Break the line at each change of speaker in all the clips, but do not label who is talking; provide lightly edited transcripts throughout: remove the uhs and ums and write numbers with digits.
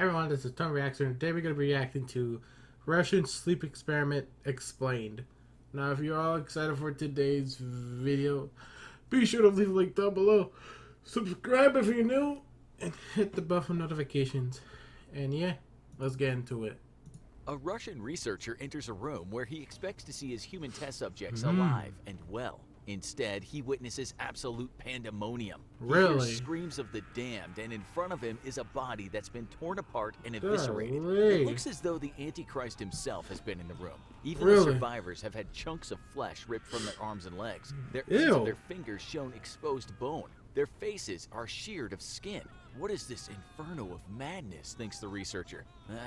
Everyone, this is ToneReacts, and today we're going to be reacting to Russian sleep experiment explained. Now, if you're all excited for today's video, be sure to leave a link down below. Subscribe if you're new, and hit the bell for notifications. And yeah, let's get into it.
A Russian researcher enters a room where he expects to see his human test subjects alive and well. Instead, he witnesses absolute pandemonium. He hears screams of the damned, and in front of him is a body that's been torn apart and eviscerated. It looks as though the Antichrist himself has been in the room. Even the survivors have had chunks of flesh ripped from their arms and legs. Their ends of their fingers shown exposed bone. Their faces are sheared of skin. What is this inferno of madness, thinks the researcher.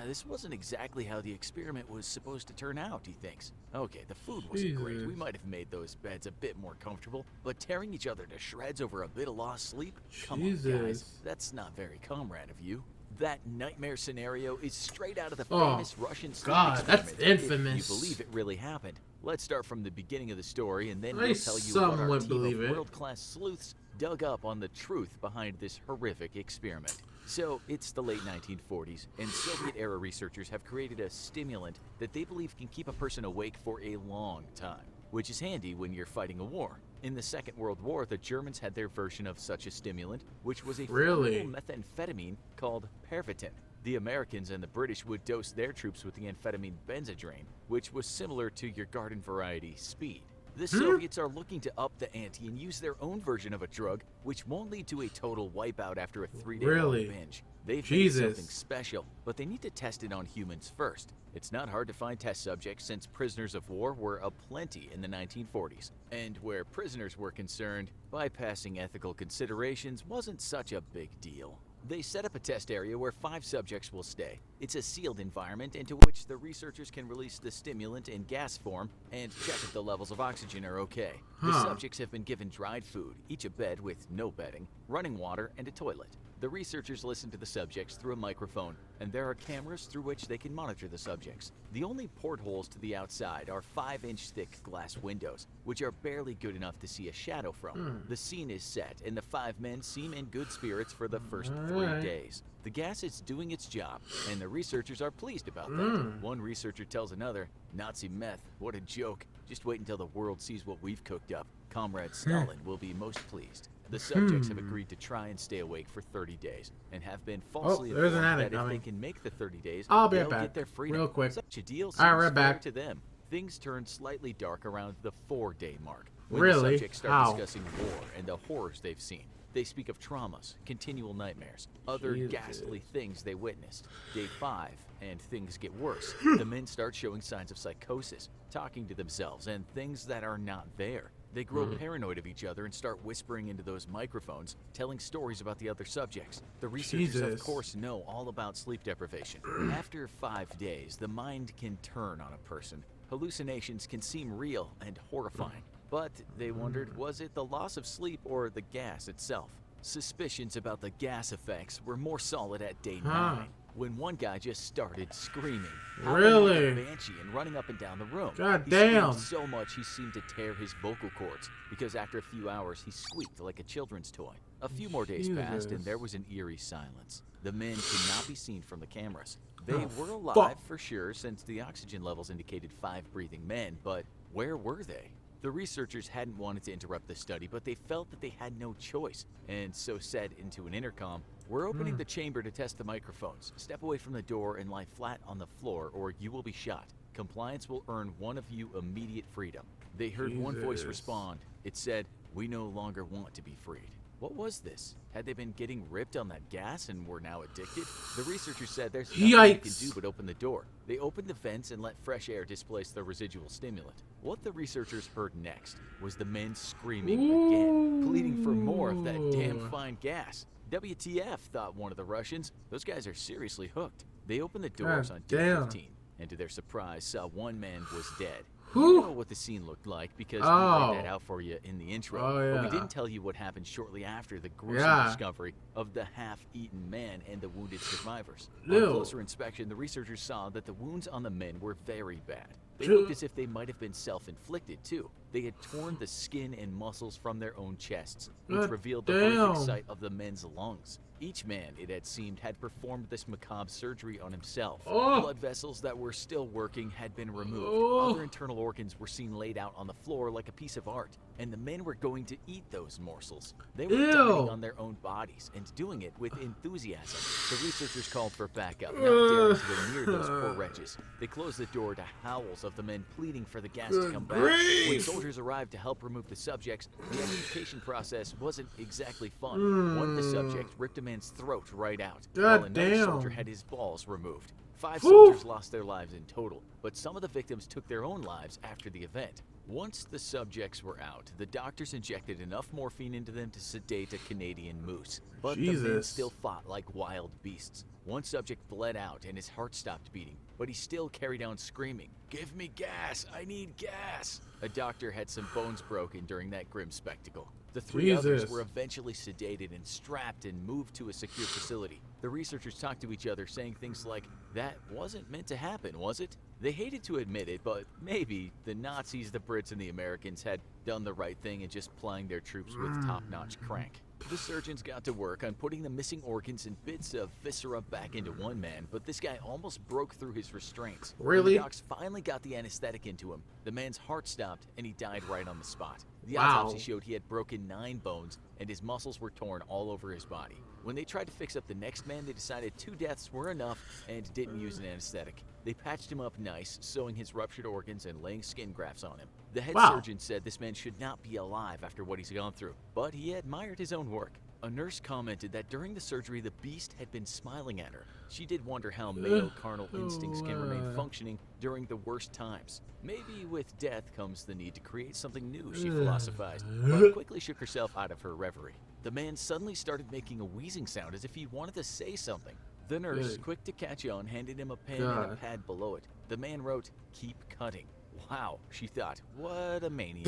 This wasn't exactly how the experiment was supposed to turn out, he thinks. Okay, the food wasn't great. We might have made those beds a bit more comfortable, but tearing each other to shreds over a bit of lost sleep? Come on, guys. That's not very comrade of you. That nightmare scenario is straight out of the famous Russian sleep experiment.
That's infamous.
If you believe it really happened. Let's start from the beginning of the story, and then we'll tell you what our team of world-class sleuths dug up on the truth behind this horrific experiment. So, it's the late 1940s, and Soviet-era researchers have created a stimulant that they believe can keep a person awake for a long time, which is handy when you're fighting a war. In the Second World War, the Germans had their version of such a stimulant, which was a flammable methamphetamine called Pervitin. The Americans and the British would dose their troops with the amphetamine Benzedrine, which was similar to your garden variety speed. The Soviets are looking to up the ante and use their own version of a drug, which won't lead to a total wipeout after a 3-day binge. They've made something special, but they need to test it on humans first. It's not hard to find test subjects since prisoners of war were aplenty in the 1940s. And where prisoners were concerned, bypassing ethical considerations wasn't such a big deal. They set up a test area where 5 subjects will stay. It's a sealed environment into which the researchers can release the stimulant in gas form and check if the levels of oxygen are okay. The subjects have been given dried food, each a bed with no bedding, running water, and a toilet. The researchers listen to the subjects through a microphone, and there are cameras through which they can monitor the subjects. The only portholes to the outside are 5-inch thick glass windows, which are barely good enough to see a shadow from. The scene is set, and the 5 men seem in good spirits for the first 3 days. The gas is doing its job, and the researchers are pleased about that. One researcher tells another, "Nazi meth, what a joke. Just wait until the world sees what we've cooked up. Comrade Stalin will be most pleased." The subjects have agreed to try and stay awake for 30 days and have been falsely informed that if they can make the 30 days, they'll get their freedom.
Real quick.
Such a deal seems fair to them. Things turn slightly dark around the 4-day mark when the subjects start discussing war and the horrors they've seen. They speak of traumas, continual nightmares, other ghastly things they witnessed. Day 5, and things get worse. The men start showing signs of psychosis, talking to themselves, and things that are not there. They grow paranoid of each other and start whispering into those microphones, telling stories about the other subjects. The researchers, of course, know all about sleep deprivation. After 5 days, the mind can turn on a person. Hallucinations can seem real and horrifying. But they wondered, was it the loss of sleep or the gas itself? Suspicions about the gas effects were more solid at day 9, when one guy just started screaming, howling like a banshee and running up and down the room. He screamed so much he seemed to tear his vocal cords, because after a few hours he squeaked like a children's toy. A few more days passed and there was an eerie silence. The men could not be seen from the cameras. They were alive for sure, since the oxygen levels indicated 5 breathing men, but where were they? The researchers hadn't wanted to interrupt the study, but they felt that they had no choice, and so said into an intercom, "We're opening the chamber to test the microphones. Step away from the door and lie flat on the floor, or you will be shot. Compliance will earn one of you immediate freedom." They heard one voice respond. It said, "We no longer want to be freed." What was this? Had they been getting ripped on that gas and were now addicted? The researchers said there's nothing they can do but open the door. They opened the vents and let fresh air displace the residual stimulant. What the researchers heard next was the men screaming again, pleading for more of that damn fine gas. WTF, thought one of the Russians. Those guys are seriously hooked. They opened the doors on day 15, and to their surprise saw one man was dead. You know what the scene looked like because we laid that out for you in the intro. But we didn't tell you what happened shortly after the gruesome discovery of the half-eaten man and the wounded survivors. On closer inspection, the researchers saw that the wounds on the men were very bad. They looked as if they might have been self-inflicted too. They had torn the skin and muscles from their own chests, which revealed the horrific sight of the men's lungs. Each man, it had seemed, had performed this macabre surgery on himself.
Oh.
Blood vessels that were still working had been removed.
Oh.
Other internal organs were seen laid out on the floor like a piece of art, and the men were going to eat those morsels. They were dining on their own bodies and doing it with enthusiasm. The researchers called for backup, not daring to go near those poor wretches. They closed the door to howls of the men pleading for the gas to come back. When soldiers arrived to help remove the subjects, the extrication process wasn't exactly fun. One of the subjects ripped a man's throat right out, while another soldier had his balls removed. 5 soldiers lost their lives in total, but some of the victims took their own lives after the event. Once the subjects were out, the doctors injected enough morphine into them to sedate a Canadian moose. But the men still fought like wild beasts. One subject bled out and his heart stopped beating, but he still carried on screaming, "Give me gas! I need gas!" A doctor had some bones broken during that grim spectacle. The 3 others were eventually sedated and strapped and moved to a secure facility. The researchers talked to each other, saying things like, "That wasn't meant to happen, was it?" They hated to admit it, but maybe the Nazis, the Brits, and the Americans had done the right thing and just plying their troops with top-notch crank. The surgeons got to work on putting the missing organs and bits of viscera back into one man, but this guy almost broke through his restraints.
Really?
The docs finally got the anesthetic into him. The man's heart stopped, and he died right on the spot. The autopsy showed he had broken 9 bones, and his muscles were torn all over his body. When they tried to fix up the next man, they decided 2 deaths were enough and didn't use an anesthetic. They patched him up nice, sewing his ruptured organs and laying skin grafts on him. The head surgeon said this man should not be alive after what he's gone through, but he admired his own work. A nurse commented that during the surgery, the beast had been smiling at her. She did wonder how male carnal instincts can remain functioning during the worst times. Maybe with death comes the need to create something new, she philosophized, but quickly shook herself out of her reverie. The man suddenly started making a wheezing sound as if he wanted to say something. The nurse, quick to catch on, handed him a pen and a pad below it. The man wrote, "Keep cutting." Wow, she thought, what a maniac.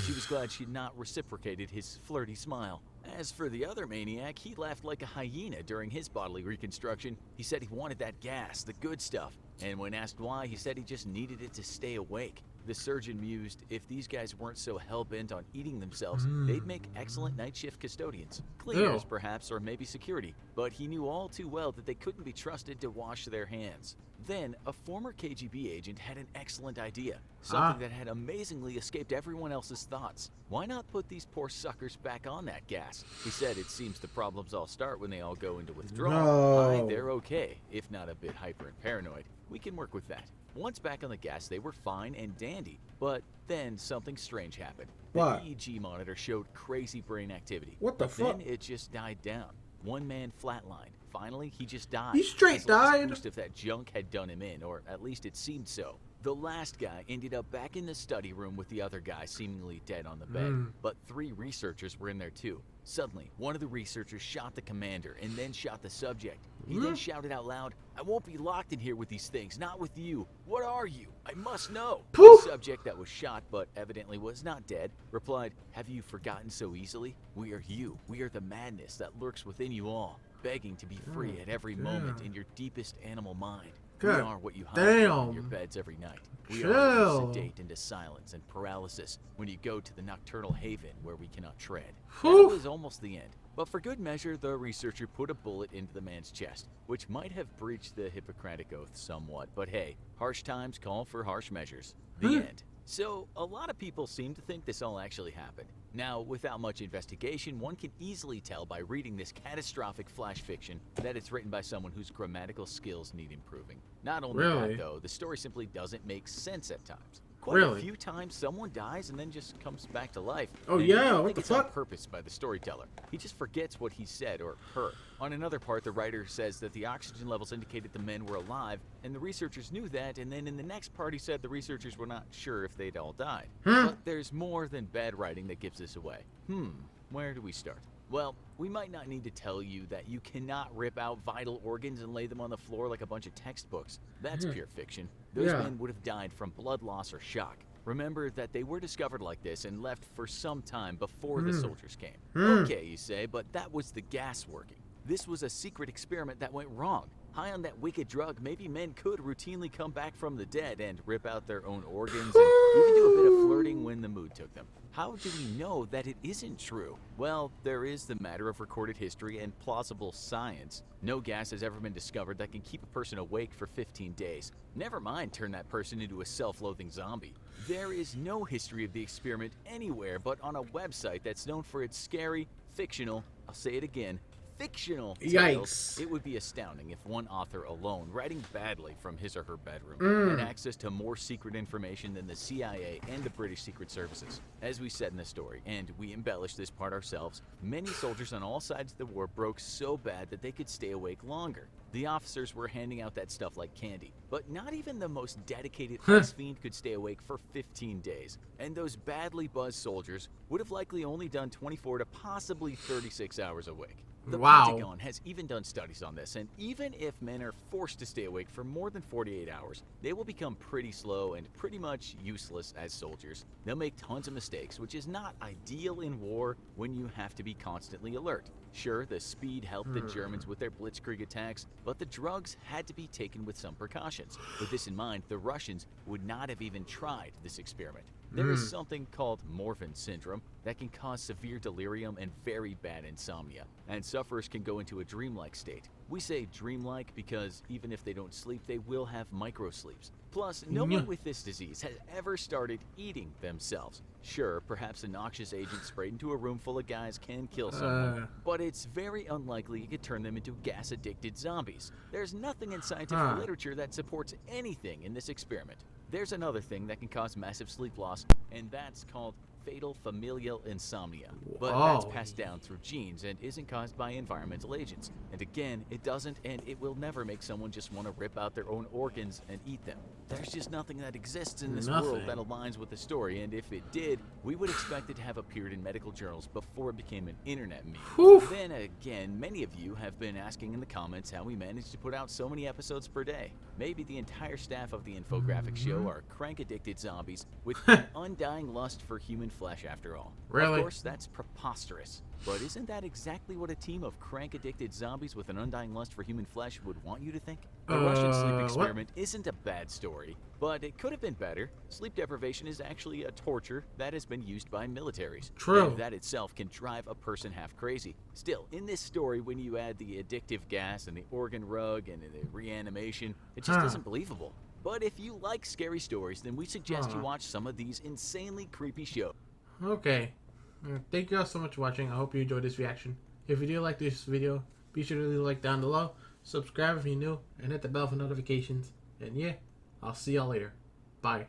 She was glad she'd not reciprocated his flirty smile. As for the other maniac, he laughed like a hyena during his bodily reconstruction. He said he wanted that gas, the good stuff, and when asked why, he said he just needed it to stay awake. The surgeon mused, if these guys weren't so hell-bent on eating themselves, they'd make excellent night shift custodians. Cleaners, perhaps, or maybe security. But he knew all too well that they couldn't be trusted to wash their hands. Then, a former KGB agent had an excellent idea. Something that had amazingly escaped everyone else's thoughts. Why not put these poor suckers back on that gas? He said it seems the problems all start when they all go into withdrawal. They're okay, if not a bit hyper and paranoid. We can work with that. Once back on the gas, they were fine and dandy. But then something strange happened. The EEG monitor showed crazy brain activity.
What the fuck?
Then it just died down. One man flatlined. Finally, he just died.
He straight died?
Most of that junk had done him in, or at least it seemed so. The last guy ended up back in the study room with the other guy seemingly dead on the bed, but 3 researchers were in there too. Suddenly, one of the researchers shot the commander and then shot the subject. He then shouted out loud, "I won't be locked in here with these things, not with you. What are you? I must know." The subject that was shot, but evidently was not dead, replied, "Have you forgotten so easily? We are you. We are the madness that lurks within you all, begging to be free at every moment in your deepest animal mind. We are what you hide from in your beds every night. We are what you sedate into silence and paralysis when you go to the nocturnal haven where we cannot tread." That was almost the end. But for good measure, the researcher put a bullet into the man's chest, which might have breached the Hippocratic Oath somewhat, but hey, harsh times call for harsh measures. The end. So, a lot of people seem to think this all actually happened. Now, without much investigation, one can easily tell by reading this catastrophic flash fiction that it's written by someone whose grammatical skills need improving. Not only that, though, the story simply doesn't make sense at times. Quite a few times, someone dies and then just comes back to life.
Oh
and
yeah,
I
what
think
the
it's
fuck?
on purpose by the storyteller. He just forgets what he said or her. On another part, the writer says that the oxygen levels indicated the men were alive, and the researchers knew that, and then in the next part he said the researchers were not sure if they'd all died. But there's more than bad writing that gives this away. Where do we start? Well, we might not need to tell you that you cannot rip out vital organs and lay them on the floor like a bunch of textbooks. That's pure fiction. Those men would have died from blood loss or shock. Remember that they were discovered like this and left for some time before the soldiers came. Okay, you say, but that was the gas working. This was a secret experiment that went wrong. High on that wicked drug, maybe men could routinely come back from the dead and rip out their own organs and even do a bit of flirting when the mood took them. How do we know that it isn't true? Well, there is the matter of recorded history and plausible science. No gas has ever been discovered that can keep a person awake for 15 days. Never mind turn that person into a self-loathing zombie. There is no history of the experiment anywhere but on a website that's known for its scary, fictional, I'll say it again, fictional tales.
Yikes.
It would be astounding if one author alone, writing badly from his or her bedroom, had access to more secret information than the CIA and the British Secret Services. As we said in the story, and we embellished this part ourselves, many soldiers on all sides of the war broke so bad that they could stay awake longer. The officers were handing out that stuff like candy, but not even the most dedicated ice fiend could stay awake for 15 days. And those badly buzzed soldiers would have likely only done 24 to possibly 36 hours awake. The Pentagon has even done studies on this, and even if men are forced to stay awake for more than 48 hours, they will become pretty slow and pretty much useless as soldiers. They'll make tons of mistakes, which is not ideal in war when you have to be constantly alert. Sure, the speed helped the Germans with their blitzkrieg attacks, but the drugs had to be taken with some precautions. With this in mind, the Russians would not have even tried this experiment. There is something called Morphin syndrome that can cause severe delirium and very bad insomnia, and sufferers can go into a dreamlike state. We say dreamlike because even if they don't sleep, they will have microsleeps. Plus, no one with this disease has ever started eating themselves. Sure, perhaps a noxious agent sprayed into a room full of guys can kill someone, but it's very unlikely it could turn them into gas-addicted zombies. There's nothing in scientific literature that supports anything in this experiment. There's another thing that can cause massive sleep loss, and that's called fatal familial insomnia. But that's passed down through genes and isn't caused by environmental agents. And again, it doesn't and it will never make someone just want to rip out their own organs and eat them. There's just nothing that exists in this world that aligns with the story, and if it did, we would expect it to have appeared in medical journals before it became an internet meme. Then again, many of you have been asking in the comments how we managed to put out so many episodes per day. Maybe the entire staff of the infographic show are crank-addicted zombies with an undying lust for human flesh after all.
Really?
Of course, that's preposterous. But isn't that exactly what a team of crank-addicted zombies with an undying lust for human flesh would want you to think? The Russian sleep experiment isn't a bad story, but it could have been better. Sleep deprivation is actually a torture that has been used by militaries.
True.
And that itself can drive a person half crazy. Still, in this story, when you add the addictive gas and the organ rug and the reanimation, it just isn't believable. But if you like scary stories, then we suggest you watch some of these insanely creepy shows.
Okay. Thank you all so much for watching. I hope you enjoyed this reaction. If you do like this video, be sure to leave a like down below, subscribe if you're new, and hit the bell for notifications. And yeah, I'll see y'all later. Bye.